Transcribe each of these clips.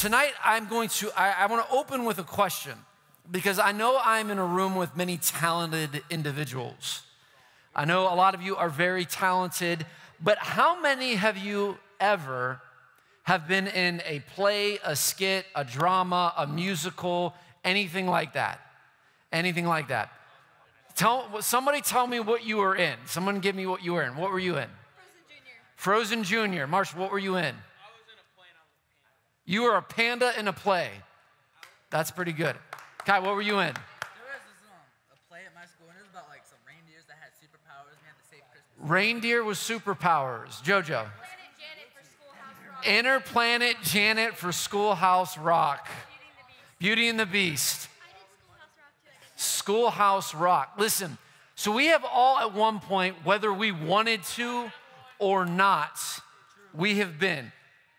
Tonight, I want to open with a question because I know I'm in a room with many talented individuals. I know a lot of you are very talented, but how many have you ever have been in a play, a skit, a drama, a musical, anything like that? Anything like that? Somebody tell me what you were in. Someone give me what you were in. What were you in? Frozen Junior. Marsh, what were you in? You were a panda in a play. That's pretty good. Kai, what were you in? There was a play at my school, and it was about like some reindeers that had superpowers, and we had to save Christmas. Reindeer with superpowers. JoJo. Inner Planet Janet for Schoolhouse Rock. Beauty and the Beast. Schoolhouse Rock. Listen, so we have all at one point, whether we wanted to or not, we have been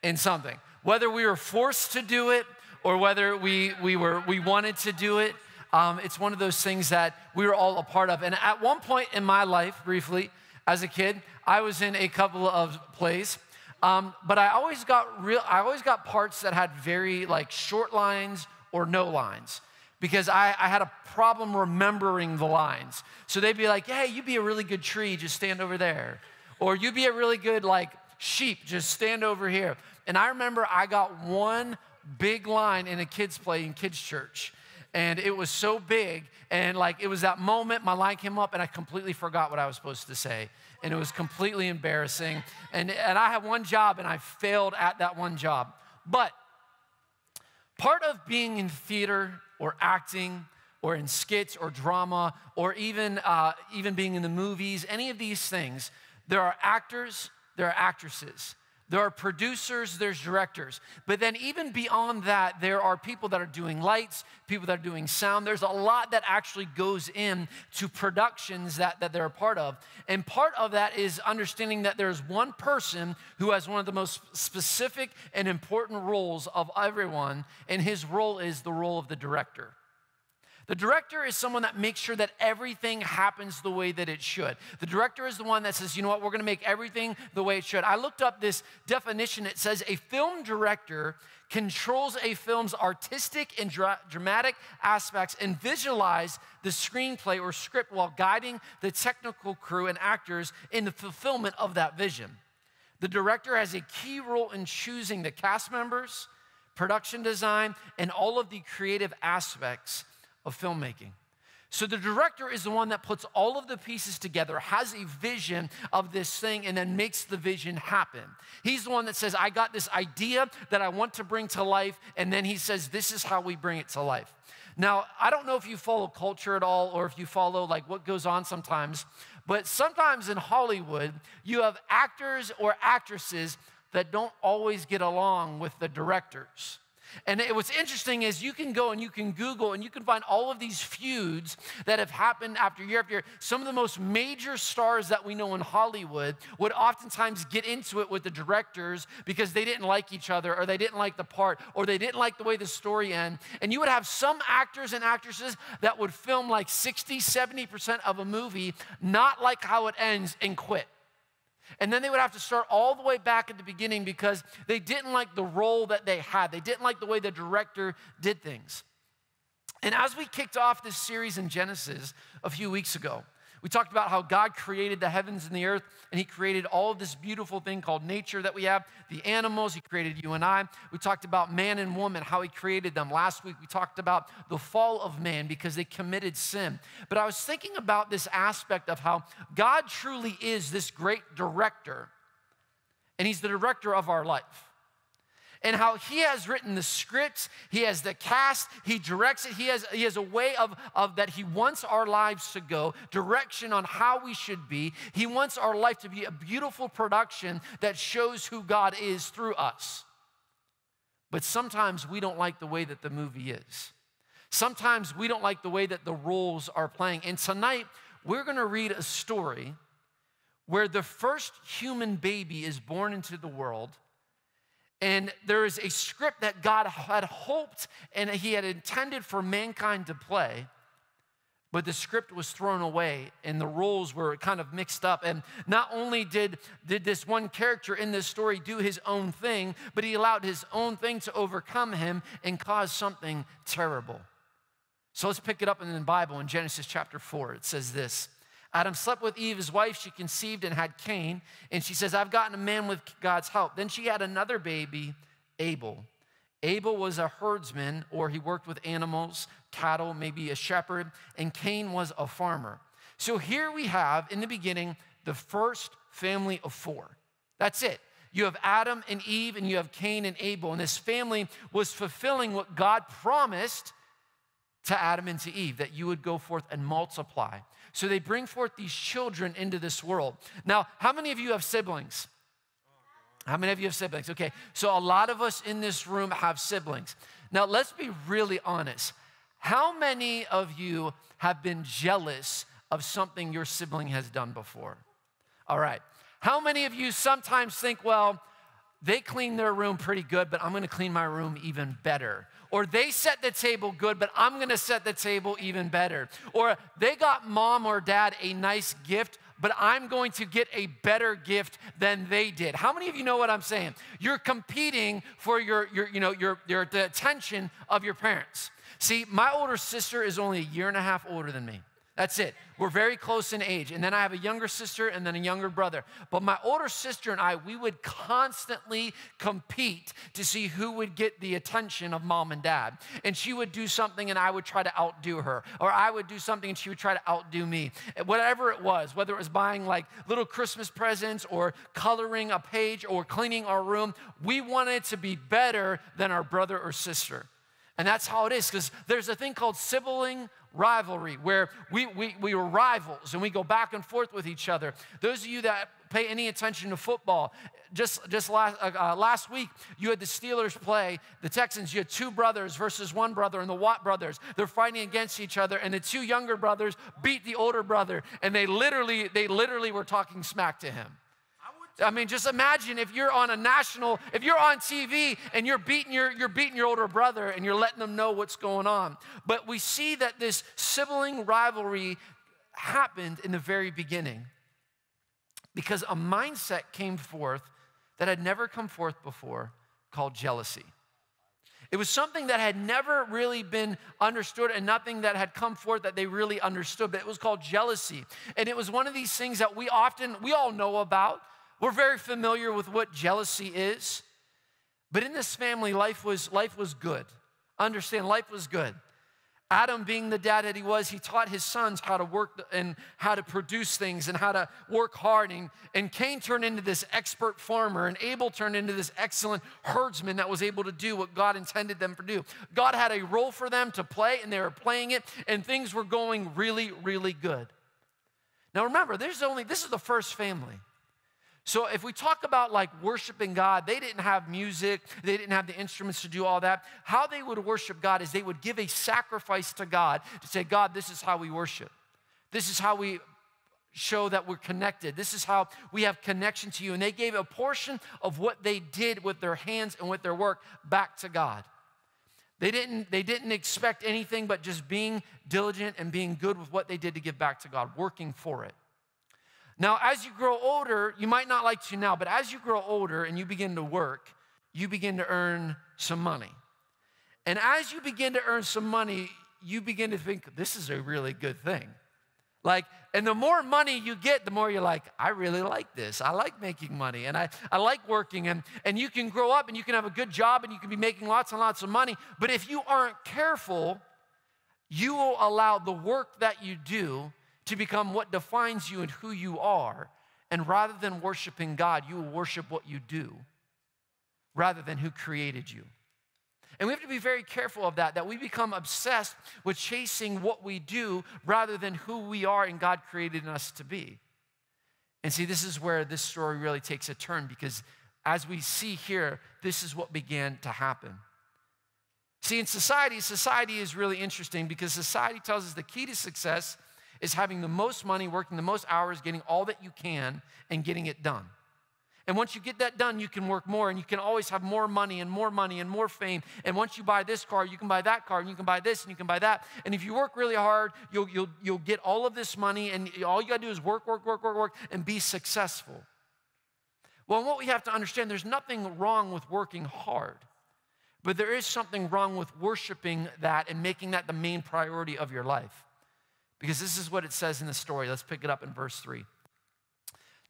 in something. Whether we were forced to do it or whether we wanted to do it, it's one of those things that we were all a part of. And at one point in my life, briefly, as a kid, I was in a couple of plays, but I always got parts that had very like short lines or no lines because I had a problem remembering the lines. So they'd be like, hey, you'd be a really good tree, just stand over there. Or you'd be a really good like sheep, just stand over here. And I remember I got one big line in a kids play in kids church. And it was so big. And like, it was that moment my line came up and I completely forgot what I was supposed to say. And it was completely embarrassing. And I had one job and I failed at that one job. But part of being in theater or acting or in skits or drama or even being in the movies, any of these things, there are actors, there are actresses. There are producers, there's directors. But then even beyond that, there are people that are doing lights, people that are doing sound. There's a lot that actually goes into productions that they're a part of. And part of that is understanding that there's one person who has one of the most specific and important roles of everyone, and his role is the role of the director. The director is someone that makes sure that everything happens the way that it should. The director is the one that says, you know what, we're going to make everything the way it should. I looked up this definition. It says a film director controls a film's artistic and dramatic aspects and visualize the screenplay or script while guiding the technical crew and actors in the fulfillment of that vision. The director has a key role in choosing the cast members, production design, and all of the creative aspects of filmmaking. So the director is the one that puts all of the pieces together, has a vision of this thing, and then makes the vision happen. He's the one that says, I got this idea that I want to bring to life, and then he says, this is how we bring it to life. Now, I don't know if you follow culture at all or if you follow like what goes on sometimes, but sometimes in Hollywood, you have actors or actresses that don't always get along with the directors. And what's interesting is you can go and you can Google and you can find all of these feuds that have happened after year after year. Some of the most major stars that we know in Hollywood would oftentimes get into it with the directors because they didn't like each other or they didn't like the part or they didn't like the way the story ended. And you would have some actors and actresses that would film like 60, 70% of a movie, not like how it ends, and quit. And then they would have to start all the way back at the beginning because they didn't like the role that they had. They didn't like the way the director did things. And as we kicked off this series in Genesis a few weeks ago, we talked about how God created the heavens and the earth, and he created all of this beautiful thing called nature that we have, the animals, he created you and I. We talked about man and woman, how he created them. Last week, we talked about the fall of man because they committed sin. But I was thinking about this aspect of how God truly is this great director, and he's the director of our life. And how he has written the scripts, he has the cast, he directs it, he has a way of that he wants our lives to go, direction on how we should be. He wants our life to be a beautiful production that shows who God is through us. But sometimes we don't like the way that the movie is. Sometimes we don't like the way that the roles are playing. And tonight, we're gonna read a story where the first human baby is born into the world. And there is a script that God had hoped and he had intended for mankind to play, But the script was thrown away and the roles were kind of mixed up. And not only did this one character in this story do his own thing, but he allowed his own thing to overcome him and cause something terrible. So let's pick it up in the Bible in Genesis chapter 4. It says this: Adam slept with Eve, his wife. She conceived and had Cain. And she says, I've gotten a man with God's help. Then she had another baby, Abel. Abel was a herdsman, or he worked with animals, cattle, maybe a shepherd, and Cain was a farmer. So here we have, in the beginning, the first family of 4. That's it. You have Adam and Eve, and you have Cain and Abel, and this family was fulfilling what God promised to Adam and to Eve, that you would go forth and multiply. So they bring forth these children into this world. Now, how many of you have siblings? How many of you have siblings? Okay, so a lot of us in this room have siblings. Now, let's be really honest. How many of you have been jealous of something your sibling has done before? All right. How many of you sometimes think, well, they clean their room pretty good, but I'm going to clean my room even better? Or they set the table good, but I'm going to set the table even better. Or they got mom or dad a nice gift, but I'm going to get a better gift than they did. How many of you know what I'm saying? You're competing for the attention of your parents. See, my older sister is only 1.5 years older than me. That's it. We're very close in age. And then I have a younger sister and then a younger brother. But my older sister and I, we would constantly compete to see who would get the attention of mom and dad. And she would do something and I would try to outdo her. Or I would do something and she would try to outdo me. Whatever it was, whether it was buying like little Christmas presents or coloring a page or cleaning our room, we wanted to be better than our brother or sister. And that's how it is, because there's a thing called sibling rivalry where we were rivals and we go back and forth with each other. Those of you that pay any attention to football, just last week, you had the Steelers play the Texans. You had 2 brothers versus 1 brother, and the Watt brothers. They're fighting against each other, and the 2 younger brothers beat the older brother, and they literally were talking smack to him. I mean, just imagine if you're on TV and you're beating your older brother and you're letting them know what's going on. But we see that this sibling rivalry happened in the very beginning because a mindset came forth that had never come forth before called jealousy. It was something that had never really been understood and nothing that had come forth that they really understood, but it was called jealousy. And it was one of these things that we all know about. We're very familiar with what jealousy is. But in this family, life was good. Understand, life was good. Adam, being the dad that he was, he taught his sons how to work and how to produce things and how to work hard. And Cain turned into this expert farmer, and Abel turned into this excellent herdsman that was able to do what God intended them to do. God had a role for them to play, and they were playing it, and things were going really, really good. Now remember, this is the first family. So if we talk about like worshiping God, they didn't have music, they didn't have the instruments to do all that. How they would worship God is they would give a sacrifice to God to say, God, this is how we worship. This is how we show that we're connected. This is how we have connection to you. And they gave a portion of what they did with their hands and with their work back to God. They didn't expect anything but just being diligent and being good with what they did to give back to God, working for it. Now, as you grow older, you might not like to now, but as you grow older and you begin to work, you begin to earn some money. And as you begin to earn some money, you begin to think, this is a really good thing. And the more money you get, the more you're like, I really like this. I like making money, and I like working. And you can grow up, and you can have a good job, and you can be making lots and lots of money. But if you aren't careful, you will allow the work that you do to become what defines you and who you are. And rather than worshiping God, you will worship what you do rather than who created you. And we have to be very careful of that we become obsessed with chasing what we do rather than who we are and God created us to be. And see, this is where this story really takes a turn, because as we see here, this is what began to happen. See, in society is really interesting because society tells us the key to success is having the most money, working the most hours, getting all that you can, and getting it done. And once you get that done, you can work more, and you can always have more money and more money and more fame. And once you buy this car, you can buy that car, and you can buy this, and you can buy that. And if you work really hard, you'll get all of this money, and all you got to do is work, and be successful. Well, what we have to understand, there's nothing wrong with working hard, but there is something wrong with worshiping that and making that the main priority of your life. Because this is what it says in the story. Let's pick it up in verse 3.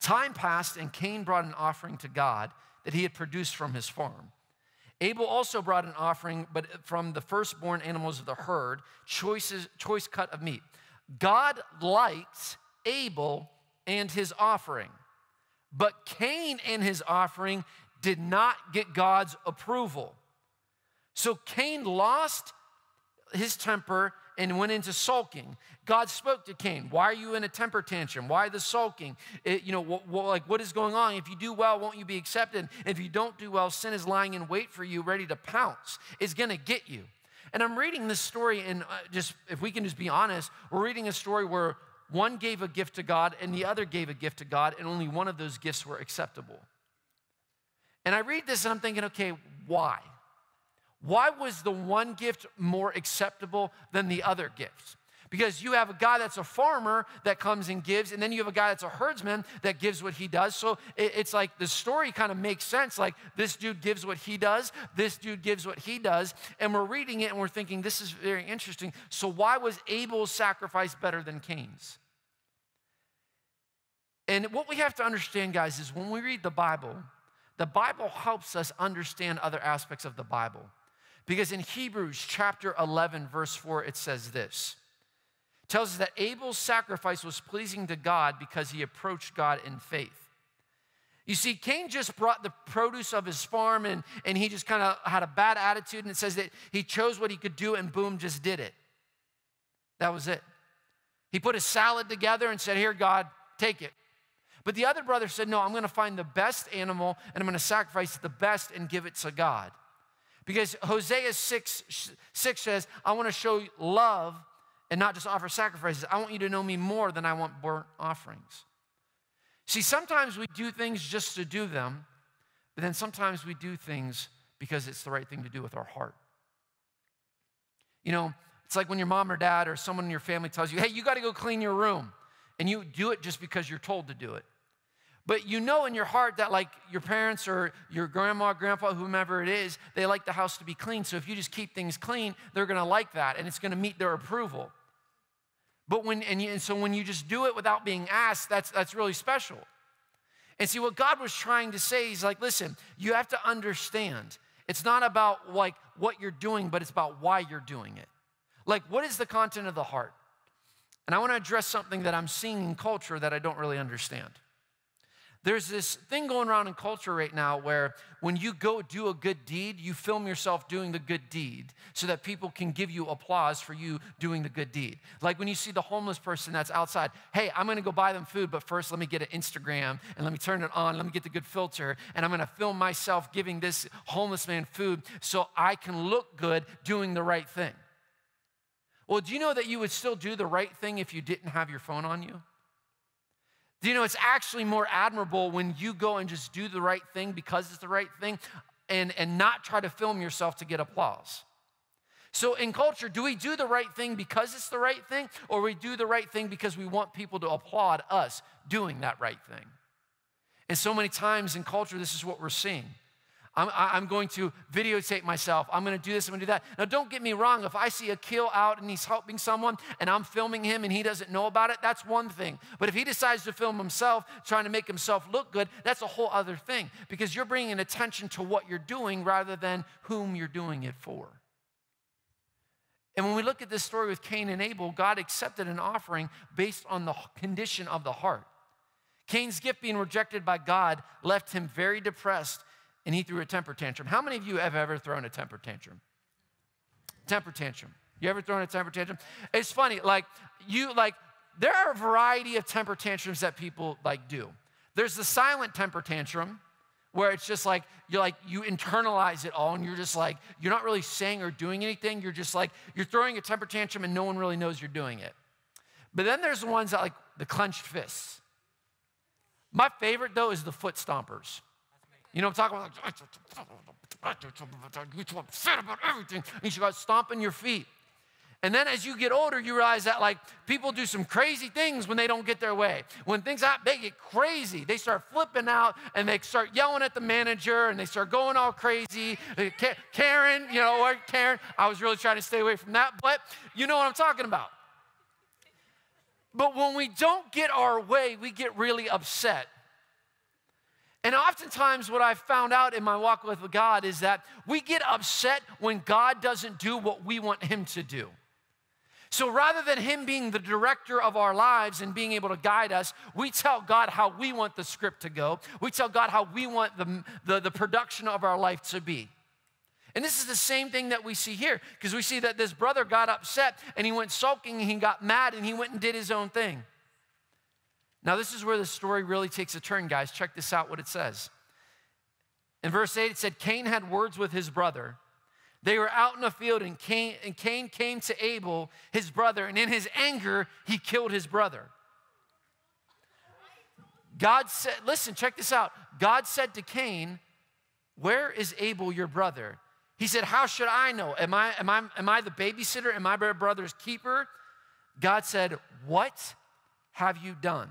Time passed, and Cain brought an offering to God that he had produced from his farm. Abel also brought an offering, but from the firstborn animals of the herd, choice cut of meat. God liked Abel and his offering, but Cain and his offering did not get God's approval. So Cain lost his temper and went into sulking. God spoke to Cain. Why are you in a temper tantrum? Why the sulking? What is going on? If you do well, won't you be accepted? If you don't do well, sin is lying in wait for you, ready to pounce. It's going to get you. And I'm reading this story, and if we can just be honest, we're reading a story where one gave a gift to God and the other gave a gift to God, and only one of those gifts were acceptable. And I read this, and I'm thinking, okay, why? Why was the one gift more acceptable than the other gift? Because you have a guy that's a farmer that comes and gives, and then you have a guy that's a herdsman that gives what he does. So it's like the story kind of makes sense. Like this dude gives what he does, this dude gives what he does, and we're reading it and we're thinking, this is very interesting. So why was Abel's sacrifice better than Cain's? And what we have to understand, guys, is when we read the Bible helps us understand other aspects of the Bible. Because in Hebrews chapter 11, verse 4, it says this. It tells us that Abel's sacrifice was pleasing to God because he approached God in faith. You see, Cain just brought the produce of his farm, and he just kind of had a bad attitude, and it says that he chose what he could do, and boom, just did it. That was it. He put a salad together and said, here, God, take it. But the other brother said, no, I'm going to find the best animal, and I'm going to sacrifice the best and give it to God. Because Hosea 6 says, I want to show you love and not just offer sacrifices. I want you to know me more than I want burnt offerings. See, sometimes we do things just to do them, but then sometimes we do things because it's the right thing to do with our heart. You know, it's like when your mom or dad or someone in your family tells you, hey, you got to go clean your room. And you do it just because you're told to do it. But you know in your heart that like your parents or your grandma, grandpa, whomever it is, they like the house to be clean. So if you just keep things clean, they're going to like that, and it's going to meet their approval. But so when you just do it without being asked, that's really special. And see, what God was trying to say, he's like, listen, you have to understand. It's not about like what you're doing, but it's about why you're doing it. Like, what is the content of the heart? And I want to address something that I'm seeing in culture that I don't really understand. There's this thing going around in culture right now where when you go do a good deed, you film yourself doing the good deed so that people can give you applause for you doing the good deed. Like when you see the homeless person that's outside, hey, I'm going to go buy them food, but first let me get an Instagram and let me turn it on, let me get the good filter, and I'm going to film myself giving this homeless man food so I can look good doing the right thing. Well, do you know that you would still do the right thing if you didn't have your phone on you? Do you know it's actually more admirable when you go and just do the right thing because it's the right thing and not try to film yourself to get applause? So in culture, do we do the right thing because it's the right thing, or we do the right thing because we want people to applaud us doing that right thing? And so many times in culture, this is what we're seeing. I'm going to videotape myself. I'm going to do this, I'm going to do that. Now, don't get me wrong. If I see a kill out and he's helping someone and I'm filming him and he doesn't know about it, that's one thing. But if he decides to film himself, trying to make himself look good, that's a whole other thing, because you're bringing attention to what you're doing rather than whom you're doing it for. And when we look at this story with Cain and Abel, God accepted an offering based on the condition of the heart. Cain's gift being rejected by God left him very depressed, and he threw a temper tantrum. How many of you have ever thrown a temper tantrum? Temper tantrum. You ever thrown a temper tantrum? It's funny, there are a variety of temper tantrums that people do. There's the silent temper tantrum, where it's just you internalize it all, and you're just you're not really saying or doing anything. You're just you're throwing a temper tantrum and no one really knows you're doing it. But then there's the ones that the clenched fists. My favorite, though, is the foot stompers. You know what I'm talking about? You're so upset about everything. And you start stomping your feet. And then as you get older, you realize that like people do some crazy things when they don't get their way. When things happen, they get crazy. They start flipping out and they start yelling at the manager and they start going all crazy. Karen, you know, or Karen, I was really trying to stay away from that, but you know what I'm talking about. But when we don't get our way, we get really upset. And oftentimes what I've found out in my walk with God is that we get upset when God doesn't do what we want him to do. So rather than him being the director of our lives and being able to guide us, we tell God how we want the script to go. We tell God how we want the production of our life to be. And this is the same thing that we see here, because we see that this brother got upset and he went sulking and he got mad and he went and did his own thing. Now this is where the story really takes a turn, guys. Check this out, what it says. In verse 8, it said, Cain had words with his brother. They were out in a field, and Cain came to Abel, his brother, and in his anger, he killed his brother. God said, listen, check this out. God said to Cain, where is Abel, your brother? He said, how should I know? Am I the babysitter? Am I my brother's keeper? God said, what have you done?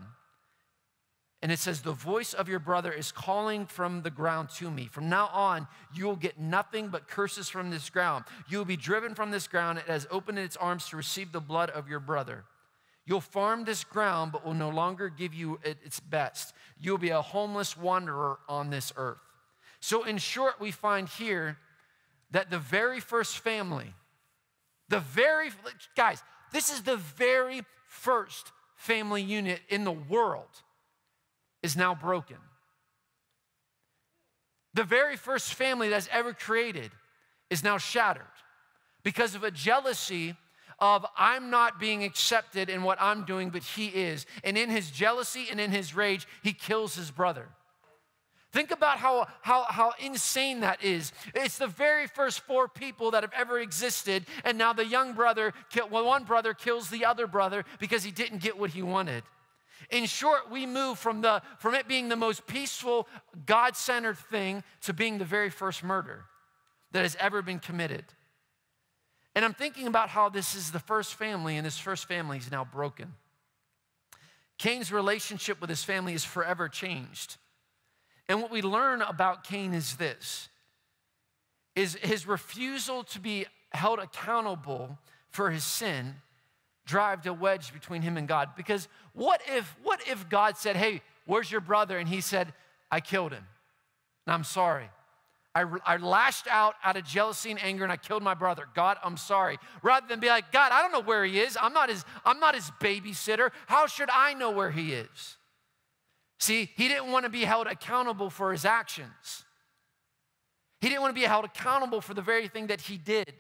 And it says, the voice of your brother is calling from the ground to me. From now on, you will get nothing but curses from this ground. You will be driven from this ground. It has opened its arms to receive the blood of your brother. You'll farm this ground, but will no longer give you its best. You'll be a homeless wanderer on this earth. So in short, we find here that the very first family, guys, this is the very first family unit in the world is now broken. The very first family that's ever created is now shattered because of a jealousy of I'm not being accepted in what I'm doing, but he is. And in his jealousy and in his rage, he kills his brother. Think about how insane that is. It's the very first 4 people that have ever existed, and now the young brother, one brother kills the other brother because he didn't get what he wanted. In short, we move from it being the most peaceful, God-centered thing to being the very first murder that has ever been committed. And I'm thinking about how this is the first family, and this first family is now broken. Cain's relationship with his family is forever changed. And what we learn about Cain is this, is his refusal to be held accountable for his sin drive a wedge between him and God. Because what if God said, hey, where's your brother? And he said, I killed him, and I'm sorry. I lashed out of jealousy and anger, and I killed my brother. God, I'm sorry. Rather than be like, God, I don't know where he is. I'm not his babysitter. How should I know where he is? See, he didn't want to be held accountable for his actions. He didn't want to be held accountable for the very thing that he did.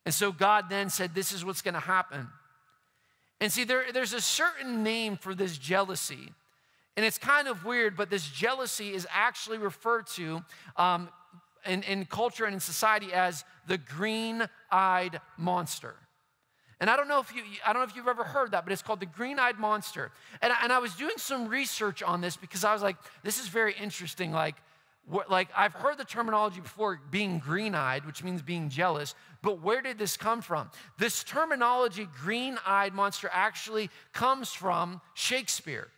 And so God then said, this is what's going to happen. And see, there's a certain name for this jealousy. And it's kind of weird, but this jealousy is actually referred to in culture and in society as the green-eyed monster. And I don't know if you've ever heard that, but it's called the green-eyed monster. And I was doing some research on this because I was like, this is very interesting. Like I've heard the terminology before, being green-eyed, which means being jealous, but where did this come from? This terminology, green-eyed monster, actually comes from Shakespeare,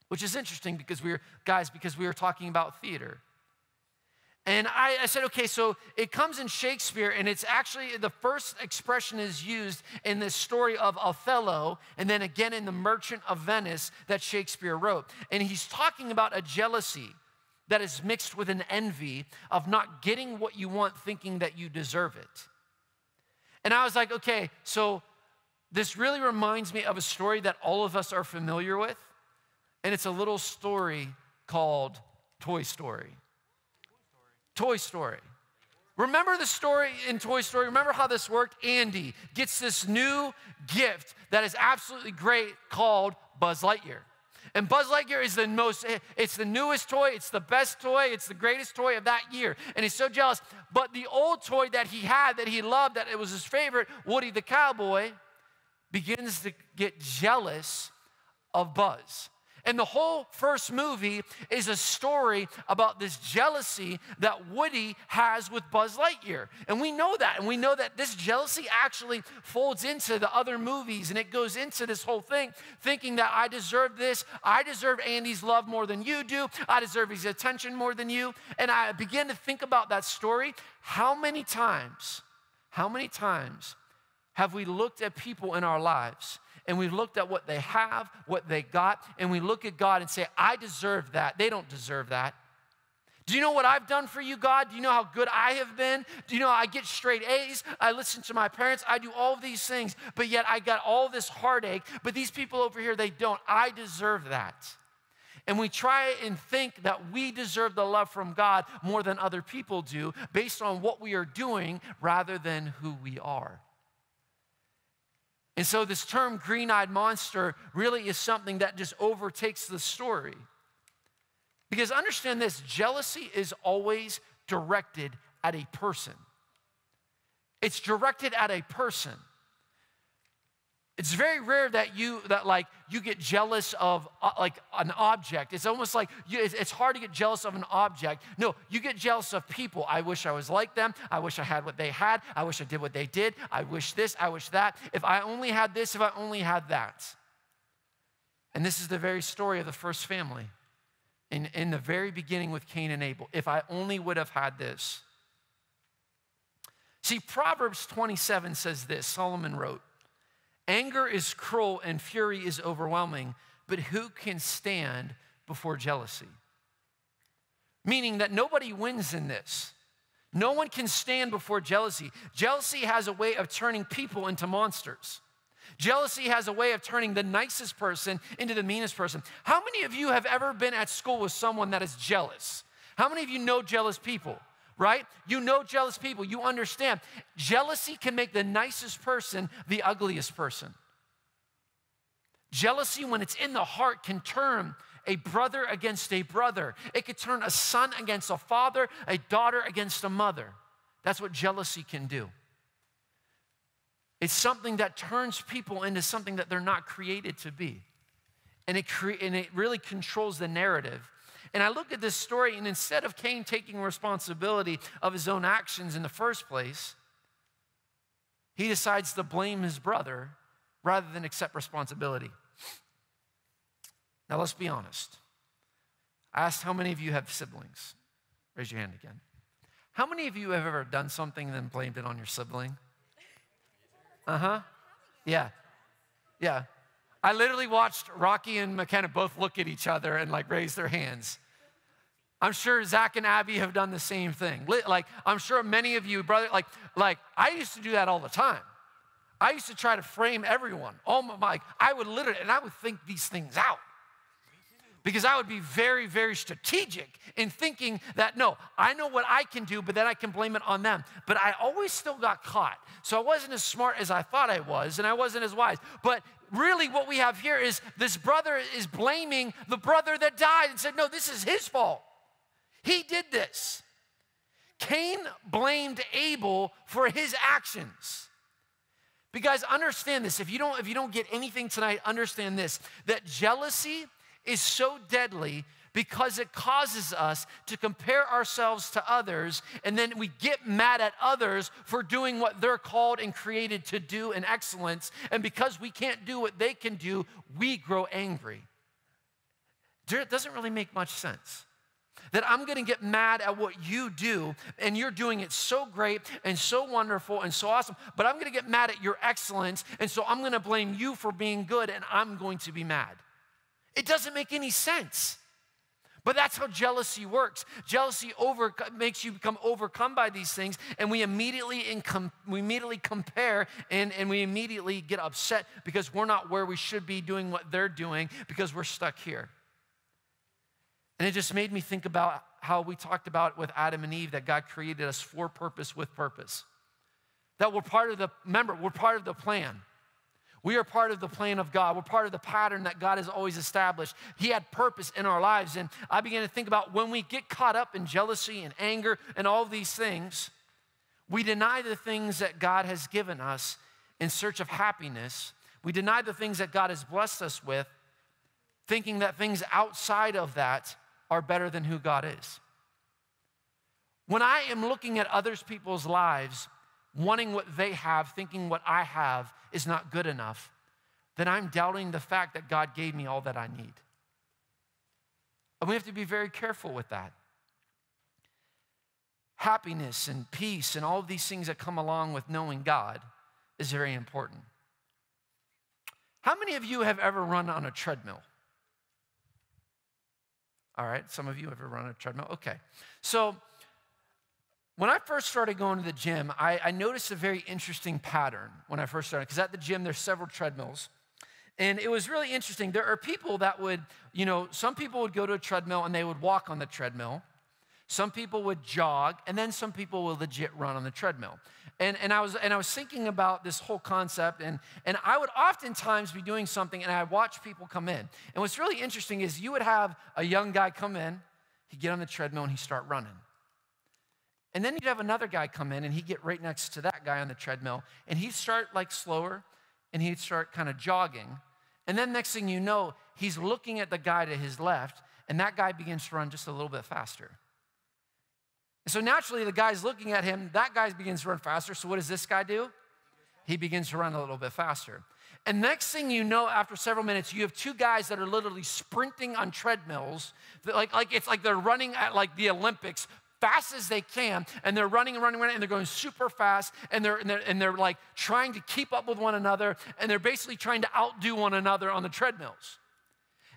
which is interesting because we were talking about theater. And I said, okay, so it comes in Shakespeare, and it's actually, the first expression is used in this story of Othello, and then again in The Merchant of Venice that Shakespeare wrote. And he's talking about a jealousy that is mixed with an envy of not getting what you want, thinking that you deserve it. And I was like, okay, so this really reminds me of a story that all of us are familiar with, and it's a little story called Toy Story. Toy Story. Remember the story in Toy Story? Remember how this worked? Andy gets this new gift that is absolutely great called Buzz Lightyear. And Buzz Lightyear is it's the newest toy, it's the best toy, it's the greatest toy of that year. And he's so jealous. But the old toy that he had, that he loved, that it was his favorite, Woody the Cowboy, begins to get jealous of Buzz. And the whole first movie is a story about this jealousy that Woody has with Buzz Lightyear. And we know that. And we know that this jealousy actually folds into the other movies. And it goes into this whole thing, thinking that I deserve this. I deserve Andy's love more than you do. I deserve his attention more than you. And I began to think about that story. How many times have we looked at people in our lives and we looked at what they have, what they got, and we look at God and say, I deserve that. They don't deserve that. Do you know what I've done for you, God? Do you know how good I have been? Do you know I get straight A's? I listen to my parents. I do all of these things, but yet I got all this heartache. But these people over here, they don't. I deserve that. And we try and think that we deserve the love from God more than other people do based on what we are doing rather than who we are. And so this term green-eyed monster really is something that just overtakes the story. Because understand this, jealousy is always directed at a person. It's directed at a person. It's very rare that you get jealous of like an object. It's almost like it's hard to get jealous of an object. No, you get jealous of people. I wish I was like them. I wish I had what they had. I wish I did what they did. I wish this. I wish that. If I only had this, if I only had that. And this is the very story of the first family. In the very beginning with Cain and Abel. If I only would have had this. See, Proverbs 27 says this. Solomon wrote, anger is cruel and fury is overwhelming, but who can stand before jealousy? Meaning that nobody wins in this. No one can stand before jealousy. Jealousy has a way of turning people into monsters. Jealousy has a way of turning the nicest person into the meanest person. How many of you have ever been at school with someone that is jealous? How many of you know jealous people? Right? You know jealous people. You understand. Jealousy can make the nicest person the ugliest person. Jealousy, when it's in the heart, can turn a brother against a brother. It could turn a son against a father, a daughter against a mother. That's what jealousy can do. It's something that turns people into something that they're not created to be. And it really controls the narrative. And I look at this story, and instead of Cain taking responsibility of his own actions in the first place, he decides to blame his brother rather than accept responsibility. Now, let's be honest. I asked how many of you have siblings? Raise your hand again. How many of you have ever done something and then blamed it on your sibling? Yeah. I literally watched Rocky and McKenna both look at each other and like raise their hands. I'm sure Zach and Abby have done the same thing. Like, I'm sure many of you, brother, like I used to do that all the time. I used to try to frame everyone. I would literally, and I would think these things out. Because I would be very, very strategic in thinking that, no, I know what I can do, but then I can blame it on them. But I always still got caught. So I wasn't as smart as I thought I was, and I wasn't as wise. But really what we have here is this brother is blaming the brother that died and said, no, this is his fault. He did this. Cain blamed Abel for his actions. Because understand this, if you don't get anything tonight, understand this, that jealousy is so deadly because it causes us to compare ourselves to others, and then we get mad at others for doing what they're called and created to do in excellence, and because we can't do what they can do, we grow angry. It doesn't really make much sense. That I'm gonna get mad at what you do, and you're doing it so great and so wonderful and so awesome, but I'm gonna get mad at your excellence, and so I'm gonna blame you for being good, and I'm going to be mad. It doesn't make any sense. But that's how jealousy works. Jealousy makes you become overcome by these things, and we immediately compare, and we immediately get upset because we're not where we should be doing what they're doing because we're stuck here. And it just made me think about how we talked about with Adam and Eve, that God created us for purpose with purpose. That we're part of the plan. We are part of the plan of God. We're part of the pattern that God has always established. He had purpose in our lives. And I began to think about when we get caught up in jealousy and anger and all these things, we deny the things that God has given us in search of happiness. We deny the things that God has blessed us with thinking that things outside of that are better than who God is. When I am looking at other people's lives, wanting what they have, thinking what I have is not good enough, then I'm doubting the fact that God gave me all that I need. And we have to be very careful with that. Happiness and peace and all of these things that come along with knowing God is very important. How many of you have ever run on a treadmill? All right, some of you have ever run on a treadmill. Okay, so when I first started going to the gym, I noticed a very interesting pattern when I first started, because at the gym there's several treadmills. And it was really interesting. There are people that would, some people would go to a treadmill and they would walk on the treadmill. Some people would jog, and then some people would legit run on the treadmill. And I was thinking about this whole concept, and I would oftentimes be doing something, and I'd watch people come in. And what's really interesting is you would have a young guy come in, he'd get on the treadmill, and he'd start running. And then you'd have another guy come in, and he'd get right next to that guy on the treadmill, and he'd start like slower, and he'd start kind of jogging. And then next thing you know, he's looking at the guy to his left, and that guy begins to run just a little bit faster. So naturally, the guy's looking at him, that guy begins to run faster. So what does this guy do? He begins to run a little bit faster. And next thing you know, after several minutes, you have two guys that are literally sprinting on treadmills. It's like they're running at like the Olympics, fast as they can, and they're running, and they're going super fast, and they're like trying to keep up with one another, and they're basically trying to outdo one another on the treadmills.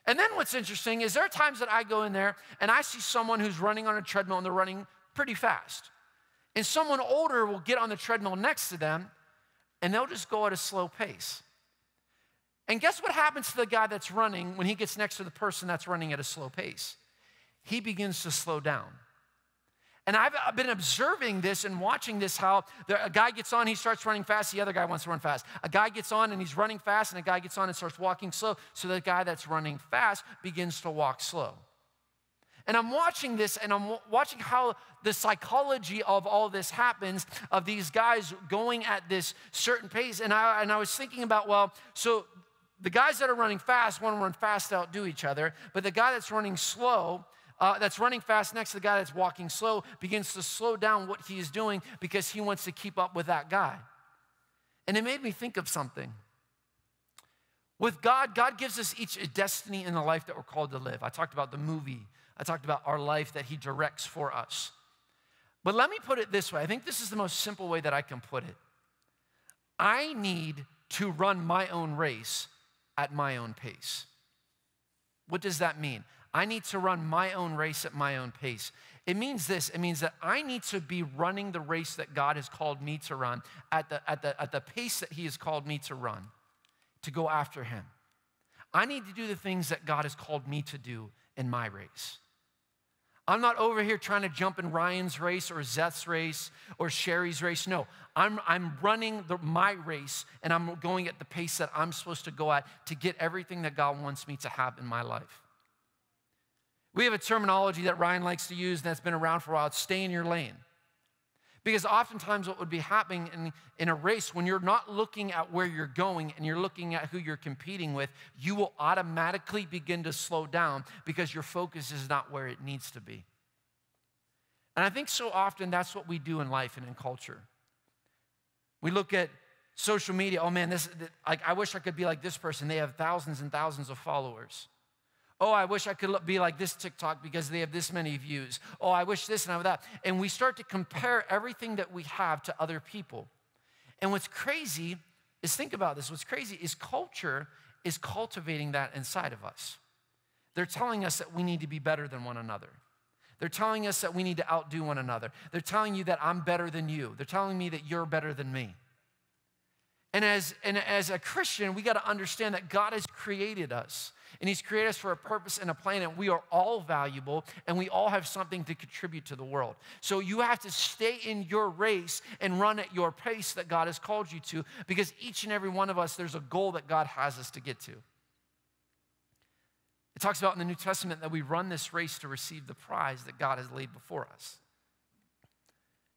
And then what's interesting is there are times that I go in there, and I see someone who's running on a treadmill, and they're running pretty fast. And someone older will get on the treadmill next to them, and they'll just go at a slow pace. And guess what happens to the guy that's running when he gets next to the person that's running at a slow pace? He begins to slow down. And I've been observing this and watching this, how a guy gets on, he starts running fast, the other guy wants to run fast. A guy gets on and he's running fast, and a guy gets on and starts walking slow, so the guy that's running fast begins to walk slow. And I'm watching this, and I'm watching how the psychology of all this happens, of these guys going at this certain pace. And I was thinking about, well, so the guys that are running fast want to run fast to outdo each other, but the guy that's running slow, that's running fast next to the guy that's walking slow, begins to slow down what he is doing because he wants to keep up with that guy. And it made me think of something. With God, God gives us each a destiny in the life that we're called to live. I talked about the movie. I talked about our life that he directs for us. But let me put it this way. I think this is the most simple way that I can put it. I need to run my own race at my own pace. What does that mean? I need to run my own race at my own pace. It means this. It means that I need to be running the race that God has called me to run at the pace that he has called me to run, to go after him. I need to do the things that God has called me to do in my race. I'm not over here trying to jump in Ryan's race or Zeth's race or Sherry's race. No, I'm running my race, and I'm going at the pace that I'm supposed to go at to get everything that God wants me to have in my life. We have a terminology that Ryan likes to use, and that's been around for a while. It's stay in your lane. Because oftentimes what would be happening in a race, when you're not looking at where you're going and you're looking at who you're competing with, you will automatically begin to slow down because your focus is not where it needs to be. And I think so often that's what we do in life and in culture. We look at social media, oh man, I wish I could be like this person. They have thousands and thousands of followers. Oh, I wish I could be like this TikTok because they have this many views. Oh, I wish this and I have that. And we start to compare everything that we have to other people. And what's crazy is, think about this, what's crazy is culture is cultivating that inside of us. They're telling us that we need to be better than one another. They're telling us that we need to outdo one another. They're telling you that I'm better than you. They're telling me that you're better than me. And as a Christian, we got to understand that God has created us. And he's created us for a purpose and a plan, and we are all valuable, and we all have something to contribute to the world. So you have to stay in your race and run at your pace that God has called you to, because each and every one of us, there's a goal that God has us to get to. It talks about in the New Testament that we run this race to receive the prize that God has laid before us.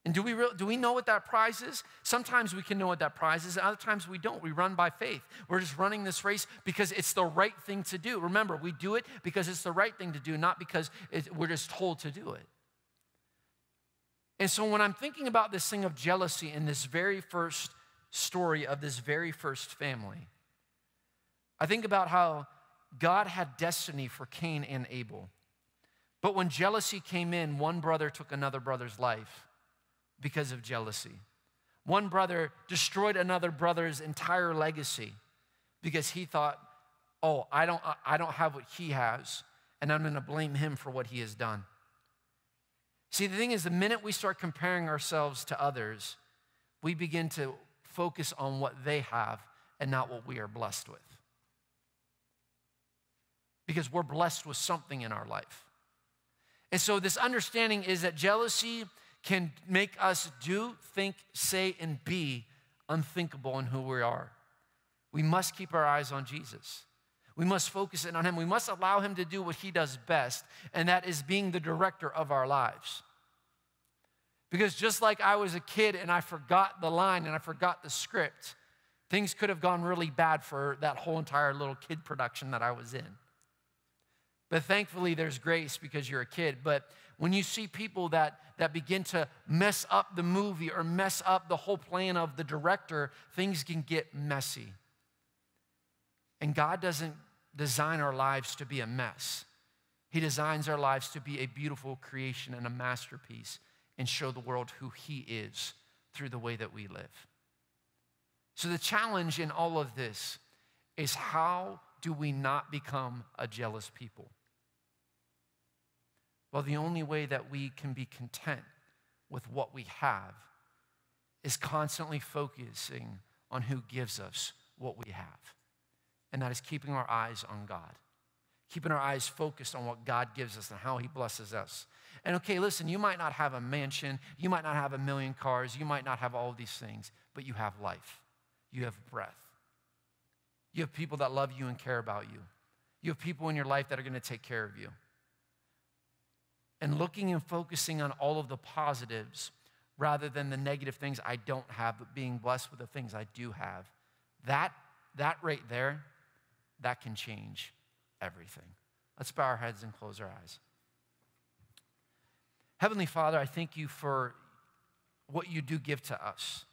And do we know what that prize is? Sometimes we can know what that prize is, and other times we don't. We run by faith. We're just running this race because it's the right thing to do. Remember, we do it because it's the right thing to do, not because we're just told to do it. And so when I'm thinking about this thing of jealousy in this very first story of this very first family, I think about how God had destiny for Cain and Abel. But when jealousy came in, one brother took another brother's life because of jealousy. One brother destroyed another brother's entire legacy because he thought, oh, I don't have what he has, and I'm going to blame him for what he has done. See, the thing is, the minute we start comparing ourselves to others, we begin to focus on what they have and not what we are blessed with. Because we're blessed with something in our life. And so this understanding is that jealousy can make us do, think, say, and be unthinkable in who we are. We must keep our eyes on Jesus. We must focus in on him. We must allow him to do what he does best, and that is being the director of our lives. Because just like I was a kid and I forgot the line and I forgot the script, things could have gone really bad for that whole entire little kid production that I was in. But thankfully, there's grace because you're a kid. But when you see people that begin to mess up the movie or mess up the whole plan of the director, things can get messy. And God doesn't design our lives to be a mess. He designs our lives to be a beautiful creation and a masterpiece and show the world who he is through the way that we live. So the challenge in all of this is, how do we not become a jealous people? Well, the only way that we can be content with what we have is constantly focusing on who gives us what we have. And that is keeping our eyes on God. Keeping our eyes focused on what God gives us and how he blesses us. And okay, listen, you might not have a mansion, you might not have a million cars, you might not have all of these things, but you have life. You have breath. You have people that love you and care about you. You have people in your life that are going to take care of you. And looking and focusing on all of the positives rather than the negative things I don't have, but being blessed with the things I do have, that right there, that can change everything. Let's bow our heads and close our eyes. Heavenly Father, I thank you for what you do give to us.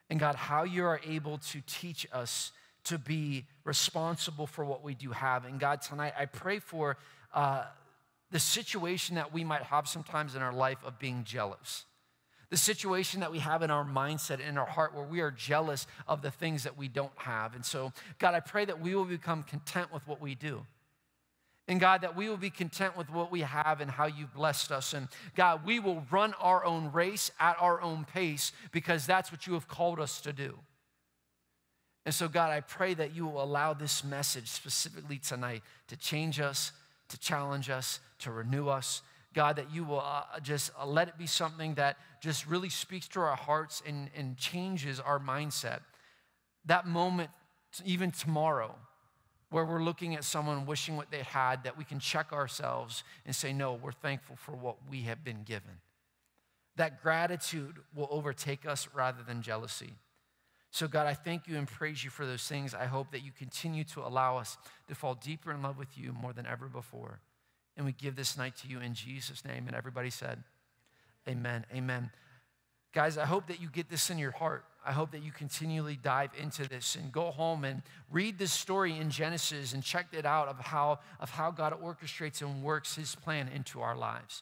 And God, how you are able to teach us to be responsible for what we do have. And God, tonight I pray for the situation that we might have sometimes in our life of being jealous. The situation that we have in our mindset, in our heart, where we are jealous of the things that we don't have. And so, God, I pray that we will become content with what we do. And God, that we will be content with what we have and how you've blessed us. And God, we will run our own race at our own pace because that's what you have called us to do. And so, God, I pray that you will allow this message specifically tonight to change us, to challenge us, to renew us. God, that you will just let it be something that just really speaks to our hearts and changes our mindset. That moment, even tomorrow, where we're looking at someone wishing what they had, that we can check ourselves and say, no, we're thankful for what we have been given. That gratitude will overtake us rather than jealousy. So God, I thank you and praise you for those things. I hope that you continue to allow us to fall deeper in love with you more than ever before. And we give this night to you in Jesus' name. And everybody said, amen, amen. Guys, I hope that you get this in your heart. I hope that you continually dive into this and go home and read this story in Genesis and check it out of how God orchestrates and works his plan into our lives.